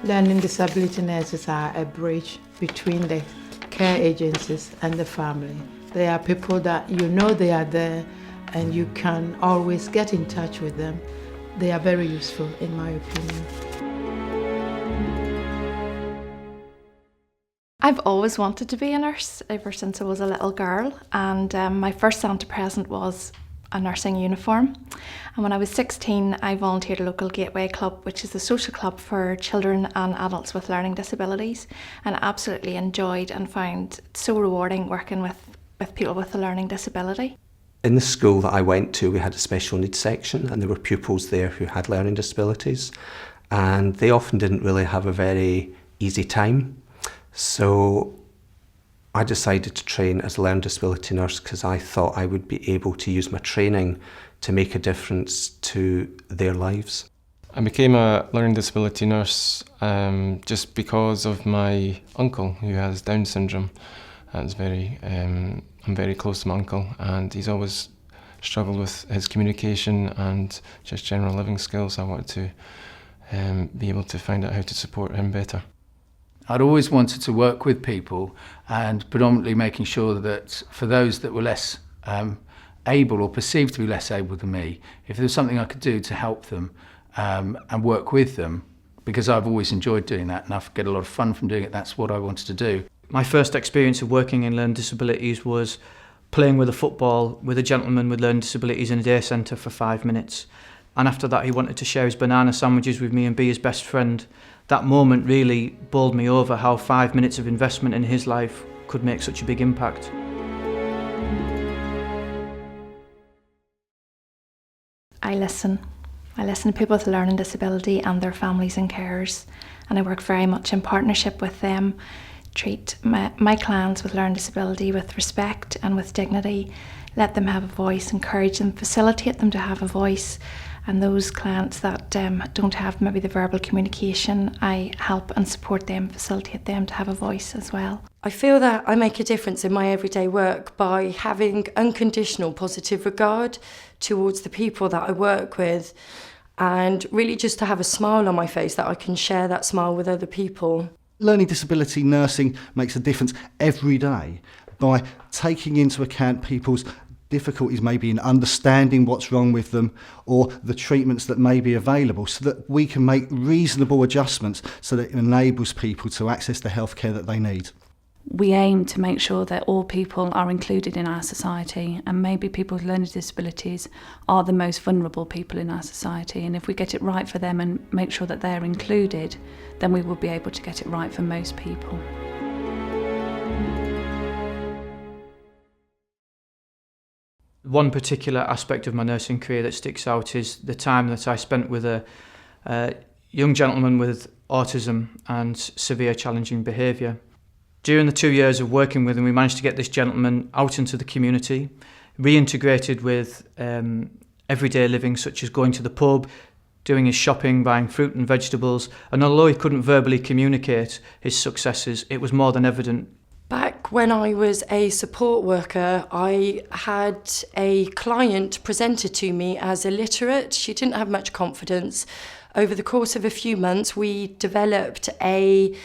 Learning disability nurses are a bridge between the care agencies and the family. They are people that you know they are there and you can always get in touch with them. They are very useful, in my opinion. I've always wanted to be a nurse ever since I was a little girl, and my first Santa present was a nursing uniform. And when I was 16, I volunteered at a local Gateway Club, which is a social club for children and adults with learning disabilities, and I absolutely enjoyed and found it so rewarding working with people with a learning disability. In the school that I went to, we had a special needs section, and there were pupils there who had learning disabilities, and they often didn't really have a very easy time. So I decided to train as a learning disability nurse because I thought I would be able to use my training to make a difference to their lives. I became a learning disability nurse just because of my uncle who has Down syndrome. I'm very close to my uncle, and he's always struggled with his communication and just general living skills. I wanted to be able to find out how to support him better. I'd always wanted to work with people, and predominantly making sure that for those that were less able or perceived to be less able than me, if there was something I could do to help them and work with them, because I've always enjoyed doing that and I get a lot of fun from doing it, that's what I wanted to do. My first experience of working in learning disabilities was playing with a football with a gentleman with learning disabilities in a day centre for 5 minutes. And after that he wanted to share his banana sandwiches with me and be his best friend. That moment really bowled me over how 5 minutes of investment in his life could make such a big impact. I listen to people with a learning disability and their families and carers, and I work very much in partnership with them, treat my clients with learning disability with respect and with dignity, let them have a voice, encourage them, facilitate them to have a voice. And those clients that don't have maybe the verbal communication, I help and support them, facilitate them to have a voice as well. I feel that I make a difference in my everyday work by having unconditional positive regard towards the people that I work with, and really just to have a smile on my face that I can share that smile with other people. Learning disability nursing makes a difference every day by taking into account people's difficulties maybe in understanding what's wrong with them or the treatments that may be available, so that we can make reasonable adjustments so that it enables people to access the healthcare that they need. We aim to make sure that all people are included in our society, and maybe people with learning disabilities are the most vulnerable people in our society, and if we get it right for them and make sure that they're included, then we will be able to get it right for most people. One particular aspect of my nursing career that sticks out is the time that I spent with a young gentleman with autism and severe challenging behaviour. During the 2 years of working with him, we managed to get this gentleman out into the community, reintegrated with everyday living, such as going to the pub, doing his shopping, buying fruit and vegetables, and although he couldn't verbally communicate his successes, it was more than evident. Back when I was a support worker, I had a client presented to me as illiterate. She didn't have much confidence. Over the course of a few months, we developed a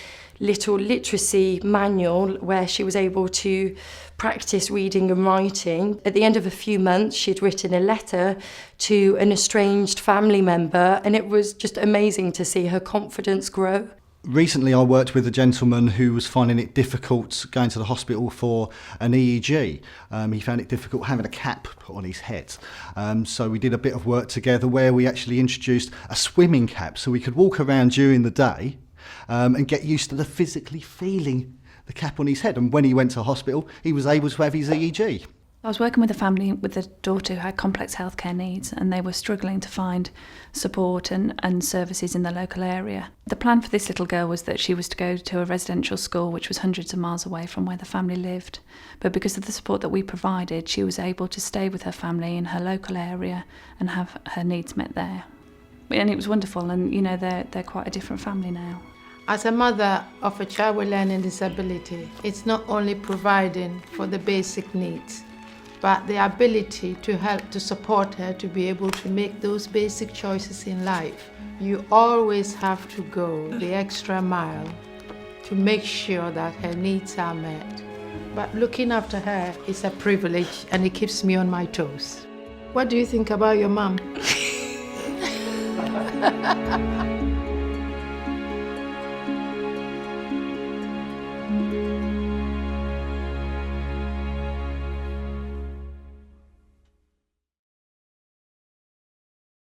little literacy manual where she was able to practice reading and writing. At the end of a few months, she'd written a letter to an estranged family member, and it was just amazing to see her confidence grow. Recently I worked with a gentleman who was finding it difficult going to the hospital for an EEG. He found it difficult having a cap put on his head. So we did a bit of work together where we actually introduced a swimming cap so we could walk around during the day and get used to the physically feeling the cap on his head. And when he went to hospital, he was able to have his EEG. I was working with a family with a daughter who had complex healthcare needs, and they were struggling to find support and services in the local area. The plan for this little girl was that she was to go to a residential school which was hundreds of miles away from where the family lived. But because of the support that we provided, she was able to stay with her family in her local area and have her needs met there. And it was wonderful, and you know, they're quite a different family now. As a mother of a child with learning disability, it's not only providing for the basic needs, but the ability to help to support her to be able to make those basic choices in life. You always have to go the extra mile to make sure that her needs are met. But looking after her is a privilege and it keeps me on my toes. What do you think about your mum?